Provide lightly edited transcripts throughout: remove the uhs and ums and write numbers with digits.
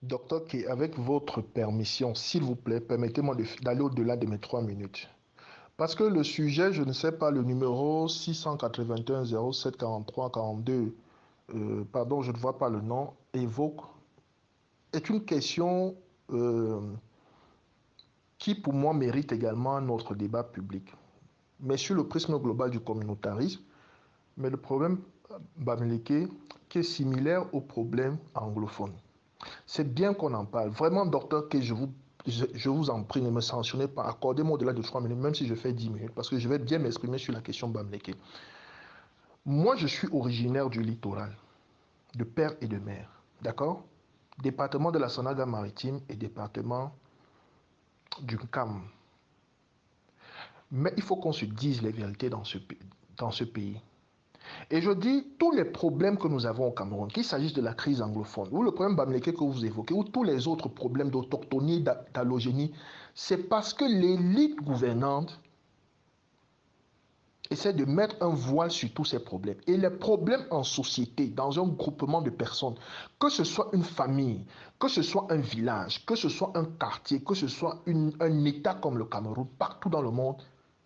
Docteur K, avec votre permission, s'il vous plaît, permettez-moi d'aller au-delà de mes 3 minutes. Parce que le sujet, je ne sais pas, le numéro 681 07 43 42, pardon, je ne vois pas le nom, évoque, est une question euh, qui, pour moi, mérite également notre débat public. Mais sur le prisme global du communautarisme, mais le problème Bamileke, qui est similaire au problème anglophone. C'est bien qu'on en parle. Vraiment, docteur, que je vous en prie, ne me sanctionnez pas. Accordez-moi au-delà de 3 minutes, même si je fais 10 minutes, parce que je vais bien m'exprimer sur la question Bamleke. Moi, je suis originaire du littoral, de père et de mère. D'accord? Département de la Sanaga-Maritime et département du Cam. Mais il faut qu'on se dise les vérités dans ce pays. Et je dis, tous les problèmes que nous avons au Cameroun, qu'il s'agisse de la crise anglophone, ou le problème Bamileke que vous évoquez, ou tous les autres problèmes d'autochtonie, d'allogénie, c'est parce que l'élite gouvernante essaie de mettre un voile sur tous ces problèmes. Et les problèmes en société, dans un groupement de personnes, que ce soit une famille, que ce soit un village, que ce soit un quartier, que ce soit un État comme le Cameroun, partout dans le monde,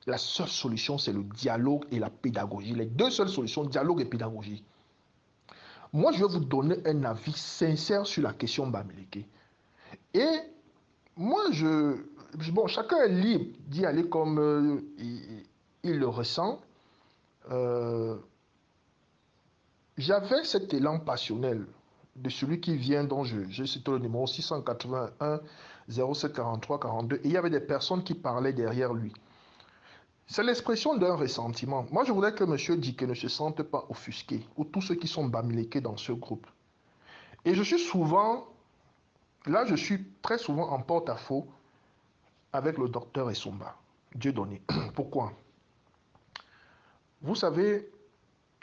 la seule solution, c'est le dialogue et la pédagogie. Les deux seules solutions, dialogue et pédagogie. Moi, je vais vous donner un avis sincère sur la question Bamileke. Et moi, bon, chacun est libre d'y aller comme il le ressent. Euh, J'avais cet élan passionnel de celui qui vient, dont je cite le numéro 681 07 43 42, et il y avait des personnes qui parlaient derrière lui. C'est l'expression d'un ressentiment. Moi, je voudrais que M. Diké ne se sente pas offusqué, ou tous ceux qui sont bamilekés dans ce groupe. Et je suis souvent, là, je suis très souvent en porte-à-faux avec le docteur Essomba. Dieu donné. Pourquoi? Vous savez,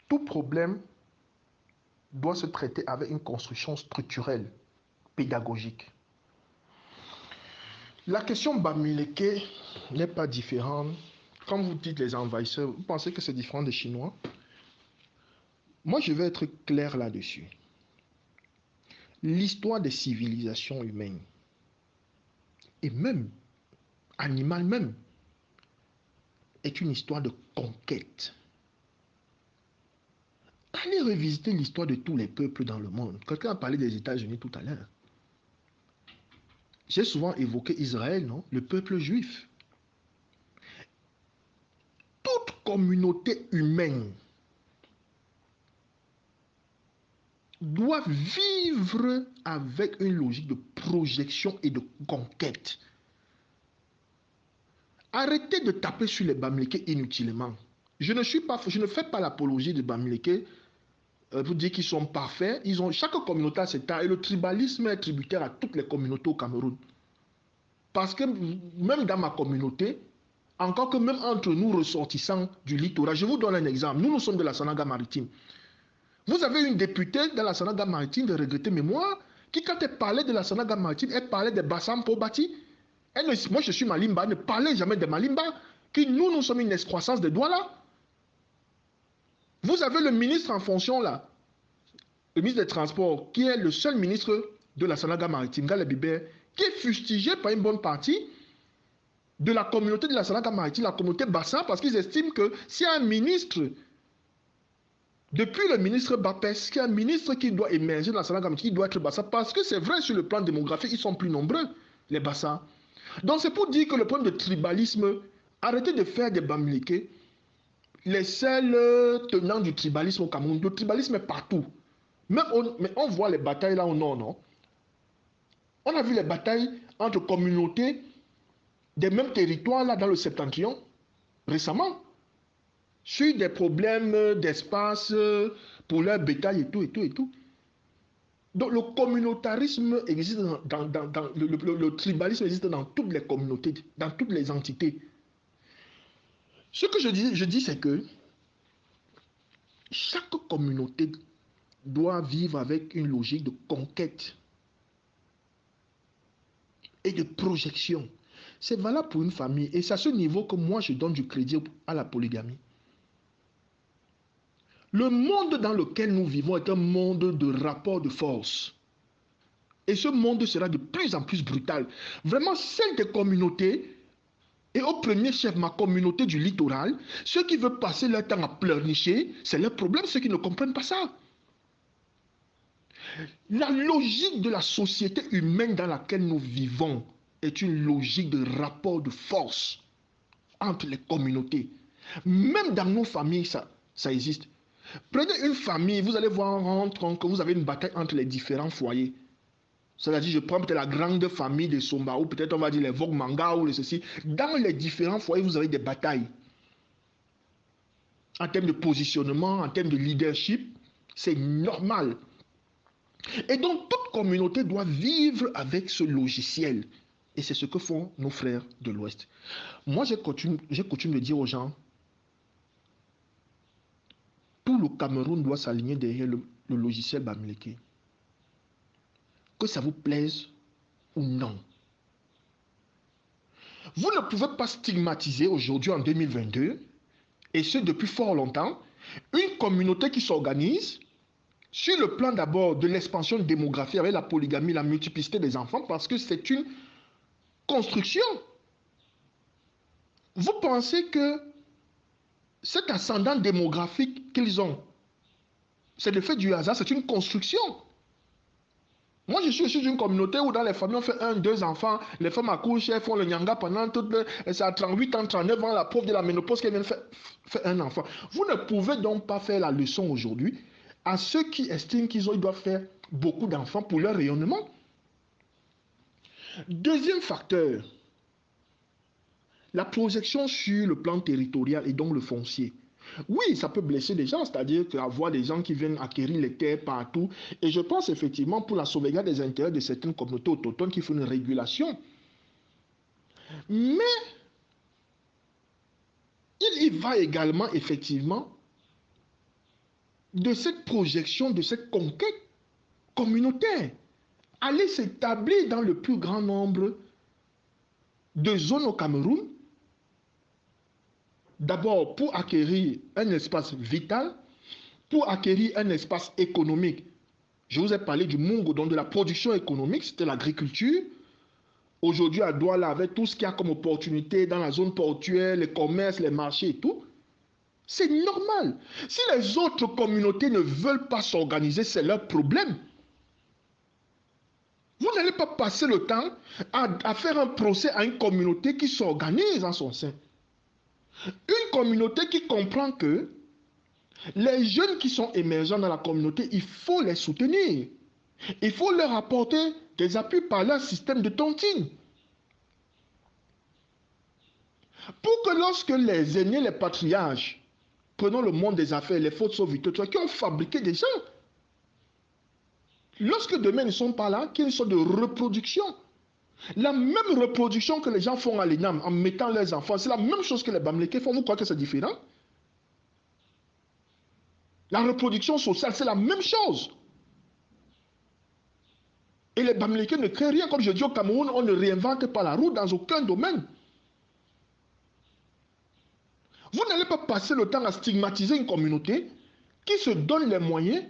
tout problème doit se traiter avec une construction structurelle, pédagogique. La question Bamileke n'est pas différente. Quand vous dites les envahisseurs, vous pensez que c'est différent des Chinois? Moi, je vais être clair là-dessus. L'histoire des civilisations humaines, et même animales même, est une histoire de conquête. Allez revisiter l'histoire de tous les peuples dans le monde. Quelqu'un a parlé des États-Unis tout à l'heure. J'ai souvent évoqué Israël, non? Le peuple juif. Toute communauté humaine doit vivre avec une logique de projection et de conquête. Arrêtez de taper sur les Bamileke inutilement. Je ne fais pas l'apologie des Bamileke pour dire qu'ils sont parfaits. Chaque communauté a ses tas et le tribalisme est tributaire à toutes les communautés au Cameroun. Parce que même dans ma communauté, encore que même entre nous ressortissants du littoral, je vous donne un exemple. Nous sommes de la Sanaga maritime. Vous avez une députée dans la Sanaga maritime de regretter mémoire qui, quand elle parlait de la Sanaga maritime, elle parlait des bassins pour bâtir. Moi, je suis Malimba, ne parlez jamais de Malimba, qui nous sommes une excroissance de Douala. Vous avez le ministre en fonction là, le ministre des Transports, qui est le seul ministre de la Sanaga maritime, Gale Bibert, qui est fustigé par une bonne partie de la communauté de la Sanaga maritime, la communauté bassin, parce qu'ils estiment que si un ministre, depuis le ministre Bapes, qui est un ministre qui doit émerger dans la Sanaga maritime, qui doit être bassin, parce que c'est vrai sur le plan démographique, ils sont plus nombreux, les bassins. Donc c'est pour dire que le problème de tribalisme, arrêtez de faire des Bamileke les seuls tenants du tribalisme au Cameroun. Le tribalisme est partout. Mais on voit les batailles là au nord, non? On a vu les batailles entre communautés des mêmes territoires là dans le septentrion récemment sur des problèmes d'espace pour leur bétail et tout et tout et tout. Donc le communautarisme existe le tribalisme existe dans toutes les communautés, dans toutes les entités. Ce que je dis c'est que chaque communauté doit vivre avec une logique de conquête et de projection. C'est valable pour une famille et c'est à ce niveau que moi je donne du crédit à la polygamie. Le monde dans lequel nous vivons est un monde de rapport de force. Et ce monde sera de plus en plus brutal. Vraiment, celle des communautés, et au premier chef, ma communauté du littoral, ceux qui veulent passer leur temps à pleurnicher, c'est leur problème, ceux qui ne comprennent pas ça. La logique de la société humaine dans laquelle nous vivons est une logique de rapport de force entre les communautés. Même dans nos familles, ça existe. Prenez une famille, vous allez voir que vous avez une bataille entre les différents foyers. C'est-à-dire, je prends peut-être la grande famille des Somba, ou peut-être on va dire les Vogue Manga ou les ceci. Dans les différents foyers, vous avez des batailles. En termes de positionnement, en termes de leadership, c'est normal. Et donc, toute communauté doit vivre avec ce logiciel. Et c'est ce que font nos frères de l'Ouest. Moi, j'ai coutume de dire aux gens, tout le Cameroun doit s'aligner derrière le logiciel Bamileke. Que ça vous plaise ou non. Vous ne pouvez pas stigmatiser aujourd'hui en 2022, et ce depuis fort longtemps, une communauté qui s'organise sur le plan d'abord de l'expansion démographique avec la polygamie, la multiplicité des enfants, parce que c'est une construction. Vous pensez que cet ascendant démographique qu'ils ont, c'est le fait du hasard, c'est une construction. Moi, je suis issu d'une communauté où dans les familles, on fait 1, 2 enfants, les femmes accouchent, elles font le nyanga pendant toute c'est à 38 ans, 39 ans, la pauvre de la ménopause qui vient faire un enfant. Vous ne pouvez donc pas faire la leçon aujourd'hui à ceux qui estiment qu'ils doivent faire beaucoup d'enfants pour leur rayonnement. Deuxième facteur, la projection sur le plan territorial et donc le foncier. Oui, ça peut blesser des gens, c'est-à-dire qu'avoir des gens qui viennent acquérir les terres partout. Et je pense effectivement pour la sauvegarde des intérêts de certaines communautés autochtones qu'il faut une régulation. Mais il y va également effectivement de cette projection, de cette conquête communautaire. Aller s'établir dans le plus grand nombre de zones au Cameroun, d'abord pour acquérir un espace vital, pour acquérir un espace économique. Je vous ai parlé du Mungo, donc de la production économique, c'était l'agriculture. Aujourd'hui, à Douala, avec tout ce qu'il y a comme opportunité dans la zone portuaire, les commerces, les marchés et tout, c'est normal. Si les autres communautés ne veulent pas s'organiser, c'est leur problème. Vous n'allez pas passer le temps à faire un procès à une communauté qui s'organise en son sein. Une communauté qui comprend que les jeunes qui sont émergents dans la communauté, il faut les soutenir. Il faut leur apporter des appuis par leur système de tontine. Pour que lorsque les aînés, les patriarches, prenons le monde des affaires, les fautes sauveteurs, qui ont fabriqué des gens, lorsque demain ils ne sont pas là, qu'il y ait une sorte de reproduction. La même reproduction que les gens font à l'ENAM en mettant leurs enfants, c'est la même chose que les Bamileke font. Vous croyez que c'est différent? La reproduction sociale, c'est la même chose. Et les Bamileke ne créent rien. Comme je dis au Cameroun, on ne réinvente pas la roue dans aucun domaine. Vous n'allez pas passer le temps à stigmatiser une communauté qui se donne les moyens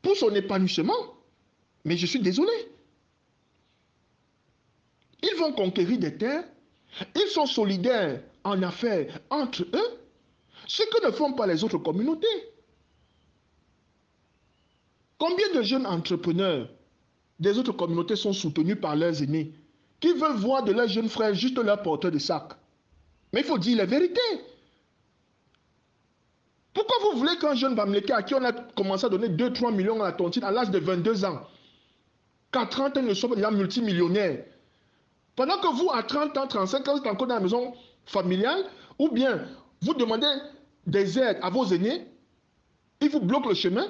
pour son épanouissement. Mais je suis désolé. Ils vont conquérir des terres. Ils sont solidaires en affaires entre eux. Ce que ne font pas les autres communautés. Combien de jeunes entrepreneurs des autres communautés sont soutenus par leurs aînés qui veulent voir de leurs jeunes frères juste leur porteur de sac? Mais il faut dire la vérité. Pourquoi vous voulez qu'un jeune Bamileke à qui on a commencé à donner 2-3 millions à la tontine à l'âge de 22 ans, qu'à 30 ans, ne soit déjà multimillionnaire? Pendant que vous, à 30 ans, 35 ans, vous êtes encore dans la maison familiale, ou bien vous demandez des aides à vos aînés, ils vous bloquent le chemin.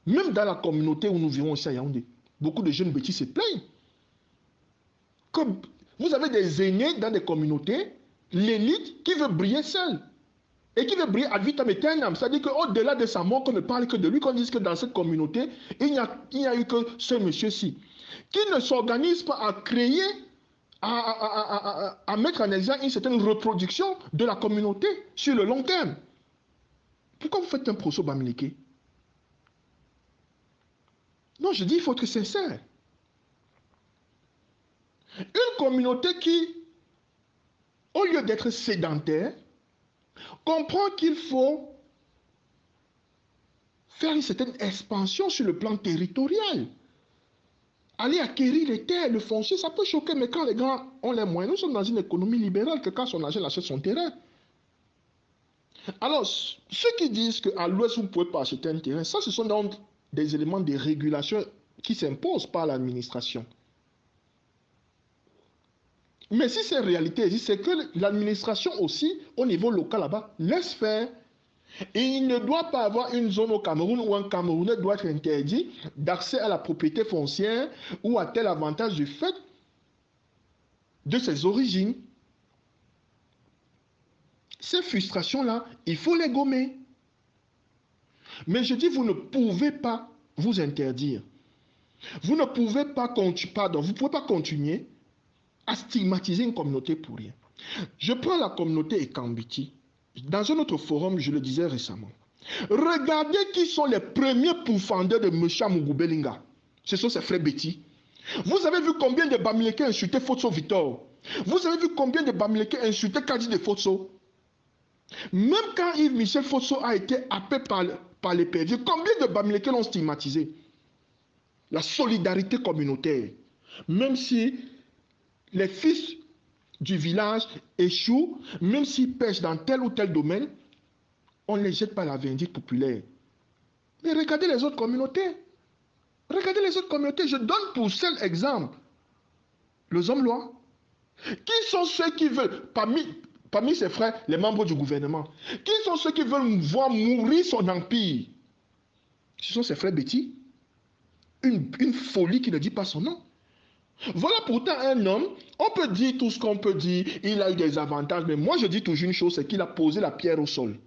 Même dans la communauté où nous vivons ici à Yaoundé, beaucoup de jeunes bêtis se plaignent. Comme vous avez des aînés dans des communautés, l'élite qui veut briller seule. Et qui veut briller ad vitam aeternam. C'est-à-dire qu'au-delà de sa mort, qu'on ne parle que de lui, qu'on dise que dans cette communauté, il n'y a eu que ce monsieur-ci. Qui ne s'organise pas à créer, à mettre en exergue une certaine reproduction de la communauté sur le long terme. Pourquoi vous faites un procès au Bamileke? Non, je dis, il faut être sincère. Une communauté qui, au lieu d'être sédentaire, comprend qu'il faut faire une certaine expansion sur le plan territorial. Aller acquérir les terres, le foncier, ça peut choquer, mais quand les grands ont les moyens, nous sommes dans une économie libérale que quand son agent achète son terrain. Alors, ceux qui disent qu'à l'ouest, vous ne pouvez pas acheter un terrain, ça, ce sont donc des éléments de régulation qui s'imposent par l'administration. Mais si c'est réalité, c'est que l'administration aussi, au niveau local là-bas, laisse faire. Et il ne doit pas avoir une zone au Cameroun où un Camerounais doit être interdit d'accès à la propriété foncière ou à tel avantage du fait de ses origines. Ces frustrations-là, il faut les gommer. Mais je dis, vous ne pouvez pas vous interdire. Vous ne pouvez pas, vous pouvez pas continuer à stigmatiser une communauté pour rien. Je prends la communauté Ekambiti. Dans un autre forum, je le disais récemment. Regardez qui sont les premiers pourfendeurs de M. Mugubelinga. Ce sont ses frères Betty. Vous avez vu combien de Bamileke insultaient Fotso Victor? Vous avez vu combien de Bamileke insultaient Kadi de Fotso? Même quand Yves Michel Fotso a été happé par les perdus, combien de Bamileke l'ont stigmatisé? La solidarité communautaire. Même si les fils du village échouent, même s'ils pêchent dans tel ou tel domaine, on ne les jette pas à la vindicte populaire. Mais regardez les autres communautés. Regardez les autres communautés. Je donne pour seul exemple le Zomlois. Qui sont ceux qui veulent, parmi ses frères, les membres du gouvernement, qui sont ceux qui veulent voir mourir son empire? Ce sont ses frères Betty. Une folie qui ne dit pas son nom. Voilà pourtant un homme, on peut dire tout ce qu'on peut dire, il a eu des avantages, mais moi je dis toujours une chose, c'est qu'il a posé la pierre au sol.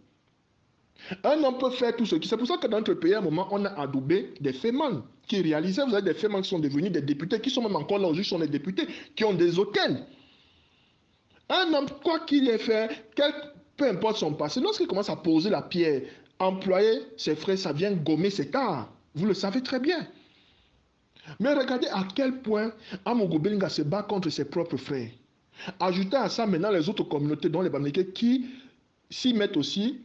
Un homme peut faire tout ce qui... C'est pour ça que dans notre pays, à un moment, on a adoubé des fémans qui réalisaient, vous avez des fémans qui sont devenus des députés, qui sont même encore là aujourd'hui, sont des députés, qui ont des hôtels. Un homme, quoi qu'il ait fait, peu importe son passé, lorsqu'il commence à poser la pierre, employer ses frères, ça vient gommer ses tares. Vous le savez très bien. Mais regardez à quel point Amogo Belinga se bat contre ses propres frères. Ajoutez à ça maintenant les autres communautés, dont les Bamileke, qui s'y mettent aussi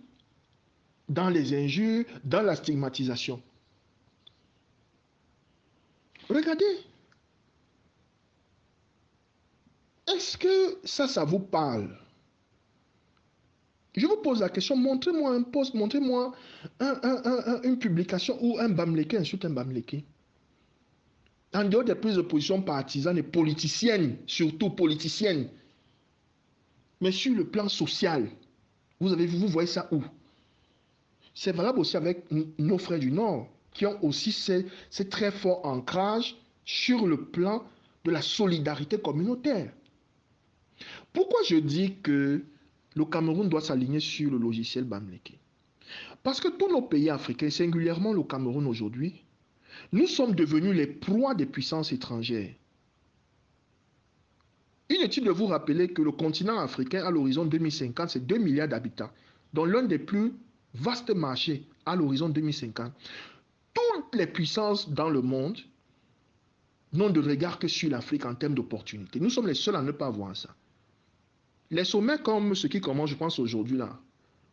dans les injures, dans la stigmatisation. Regardez. Est-ce que ça vous parle? Je vous pose la question, montrez-moi un post, montrez-moi une publication où un Bamileke insulte un Bamileke. En dehors des prises de position partisanes et politiciennes, surtout politiciennes. Mais sur le plan social, vous voyez ça où? C'est valable aussi avec nos frères du Nord, qui ont aussi ces très forts ancrages sur le plan de la solidarité communautaire. Pourquoi je dis que le Cameroun doit s'aligner sur le logiciel Bamileke? Parce que tous nos pays africains, singulièrement le Cameroun aujourd'hui, nous sommes devenus les proies des puissances étrangères. Inutile de vous rappeler que le continent africain, à l'horizon 2050, c'est 2 milliards d'habitants, dont l'un des plus vastes marchés à l'horizon 2050. Toutes les puissances dans le monde n'ont de regard que sur l'Afrique en termes d'opportunités. Nous sommes les seuls à ne pas voir ça. Les sommets comme ceux qui commencent, je pense, aujourd'hui, là,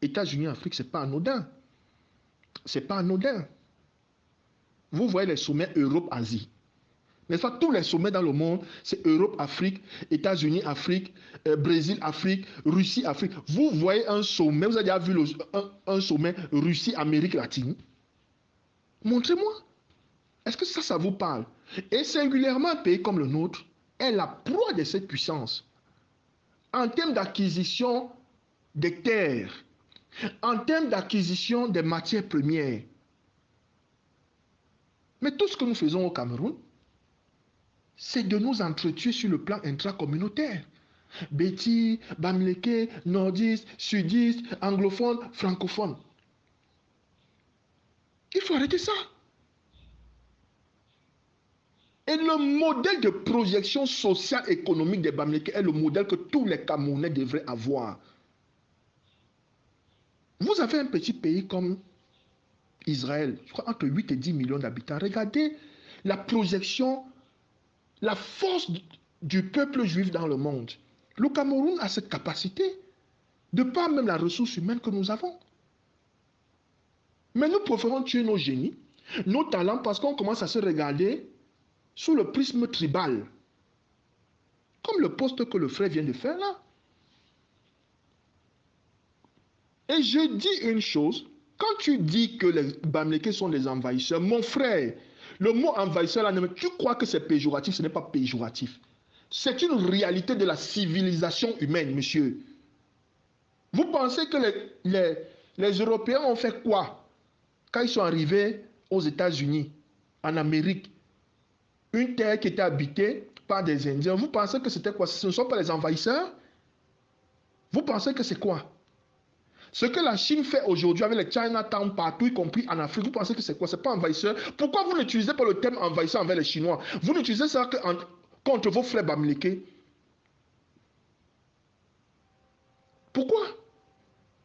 États-Unis, Afrique, ce n'est pas anodin. Ce n'est pas anodin. Vous voyez les sommets Europe-Asie. N'est-ce pas? Tous les sommets dans le monde, c'est Europe-Afrique, États-Unis, Afrique, Brésil, Afrique, Russie, Afrique. Vous voyez un sommet, vous avez déjà vu un sommet Russie-Amérique latine? Montrez-moi. Est-ce que ça vous parle? Et singulièrement un pays comme le nôtre est la proie de cette puissance. En termes d'acquisition des terres, en termes d'acquisition des matières premières. Mais tout ce que nous faisons au Cameroun, c'est de nous entretuer sur le plan intracommunautaire. Betty, Bamileke, nordiste, sudiste, anglophone, francophone. Il faut arrêter ça. Et le modèle de projection sociale économique des Bamileke est le modèle que tous les Camerounais devraient avoir. Vous avez un petit pays comme Israël, je crois entre 8 et 10 millions d'habitants. Regardez la projection, la force du peuple juif dans le monde. Le Cameroun a cette capacité, de par même la ressource humaine que nous avons. Mais nous préférons tuer nos génies, nos talents, parce qu'on commence à se regarder sous le prisme tribal. Comme le poste que le frère vient de faire là. Et je dis une chose, quand tu dis que les Bamileke sont des envahisseurs, mon frère, le mot envahisseur là, tu crois que c'est péjoratif, ce n'est pas péjoratif. C'est une réalité de la civilisation humaine, monsieur. Vous pensez que les Européens ont fait quoi quand ils sont arrivés aux États-Unis, en Amérique, une terre qui était habitée par des Indiens? Vous pensez que c'était quoi? Ce ne sont pas les envahisseurs? Vous pensez que c'est quoi? Ce que la Chine fait aujourd'hui avec les Chinatown partout, y compris en Afrique, vous pensez que c'est quoi? Ce n'est pas envahisseur. Pourquoi vous n'utilisez pas le terme envahisseur envers les Chinois? Vous n'utilisez ça que contre vos frères Bamileke. Pourquoi?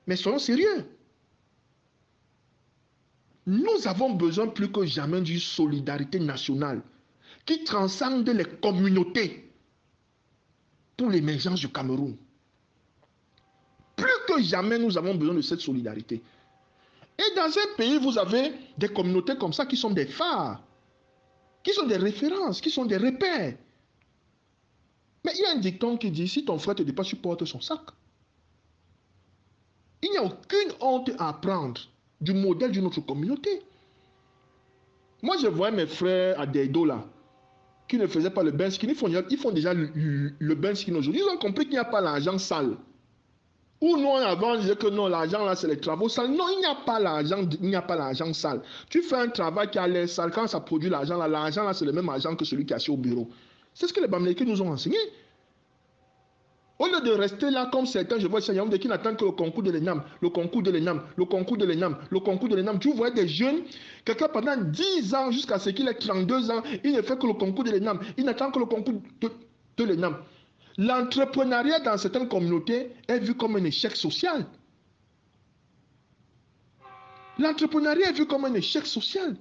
Mais soyons sérieux. Nous avons besoin plus que jamais d'une solidarité nationale qui transcende les communautés pour l'émergence du Cameroun. Plus que jamais, nous avons besoin de cette solidarité. Et dans un pays, vous avez des communautés comme ça qui sont des phares, qui sont des références, qui sont des repères. Mais il y a un dicton qui dit, si ton frère te dépasse, tu portes son sac. Il n'y a aucune honte à apprendre du modèle d'une autre communauté. Moi, je vois mes frères à Deido là, qui ne faisaient pas le bain skin, ils font déjà le bain skin aujourd'hui. Ils ont compris qu'il n'y a pas l'argent sale. Ou non, avant, on disait que non, l'argent là, c'est les travaux sales. Non, il n'y a pas l'argent sale. Tu fais un travail qui a l'air sale, quand ça produit l'argent là, c'est le même argent que celui qui est assis au bureau. C'est ce que les Bamileke nous ont enseigné. Au lieu de rester là comme certains, je vois ces gens qui n'attendent que le concours de l'ENAM, le concours de l'ENAM, le concours de l'ENAM, le concours de l'ENAM. Tu vois des jeunes, quelqu'un pendant 10 ans, jusqu'à ce qu'il ait 32 ans, il ne fait que le concours de l'ENAM. Il n'attend que le concours de l'ENAM. L'entrepreneuriat dans certaines communautés est vu comme un échec social. L'entrepreneuriat est vu comme un échec social.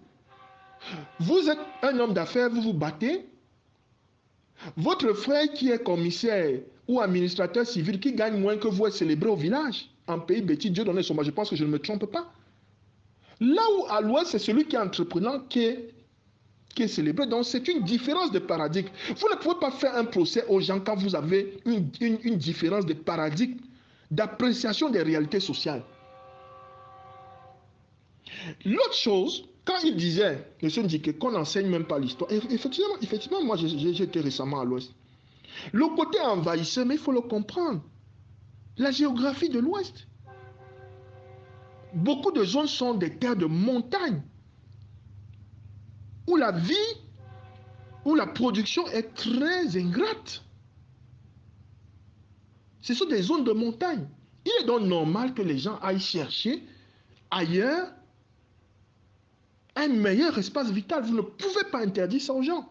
Vous êtes un homme d'affaires, vous vous battez. Votre frère qui est commissaire ou administrateur civil qui gagne moins que vous est célébré au village. En pays bêtis, Dieu donne son mal. Je pense que je ne me trompe pas. Là où à l'ouest, c'est celui qui est entreprenant qui est célébré. Donc c'est une différence de paradigme. Vous ne pouvez pas faire un procès aux gens quand vous avez une différence de paradigme, d'appréciation des réalités sociales. L'autre chose, quand il disait, M. Ndike, qu'on n'enseigne même pas l'histoire, effectivement, moi j'ai été récemment à l'ouest. Le côté envahisseur, mais il faut le comprendre. La géographie de l'ouest. Beaucoup de zones sont des terres de montagne, où la vie, où la production est très ingrate. Ce sont des zones de montagne. Il est donc normal que les gens aillent chercher ailleurs un meilleur espace vital. Vous ne pouvez pas interdire ça aux gens.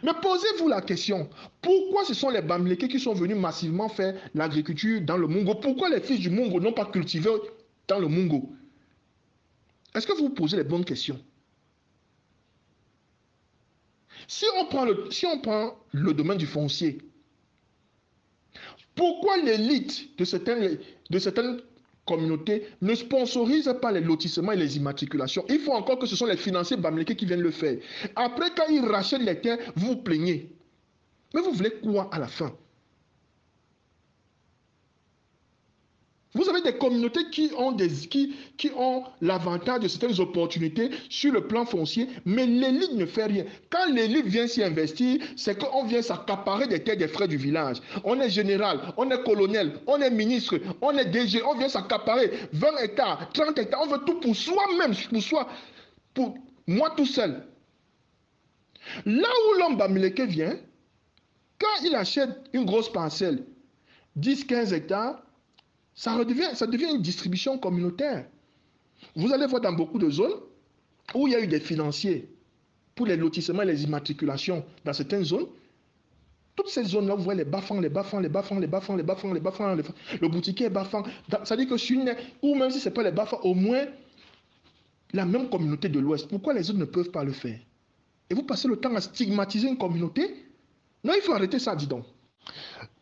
Mais posez-vous la question, pourquoi ce sont les Bamileke qui sont venus massivement faire l'agriculture dans le Mungo? Pourquoi les fils du Mungo n'ont pas cultivé dans le Mungo? Est-ce que vous vous posez les bonnes questions? Si on prend le domaine du foncier, pourquoi l'élite de certaines communautés ne sponsorise pas les lotissements et les immatriculations? Il faut encore que ce sont les financiers Bamileke qui viennent le faire. Après, quand ils rachètent les terres, vous vous plaignez. Mais vous voulez quoi à la fin? Vous avez des communautés qui ont l'avantage de certaines opportunités sur le plan foncier, mais l'élite ne fait rien. Quand l'élite vient s'y investir, c'est qu'on vient s'accaparer des terres des frères du village. On est général, on est colonel, on est ministre, on est DG, on vient s'accaparer 20 hectares, 30 hectares, on veut tout pour soi-même, pour moi tout seul. Là où l'homme Bamileke vient, quand il achète une grosse parcelle, 10-15 hectares, ça devient une distribution communautaire. Vous allez voir dans beaucoup de zones où il y a eu des financiers pour les lotissements et les immatriculations dans certaines zones. Toutes ces zones-là, vous voyez les bas-fonds, les bas-fonds, les bas-fonds, les bas-fonds, les bas-fonds, les bas-fonds, le boutiquier est bas-fond. Ça dit que sur une, ou même si ce n'est pas les bas-fonds, au moins la même communauté de l'Ouest. Pourquoi les autres ne peuvent pas le faire? Et vous passez le temps à stigmatiser une communauté? Non, il faut arrêter ça, dis donc.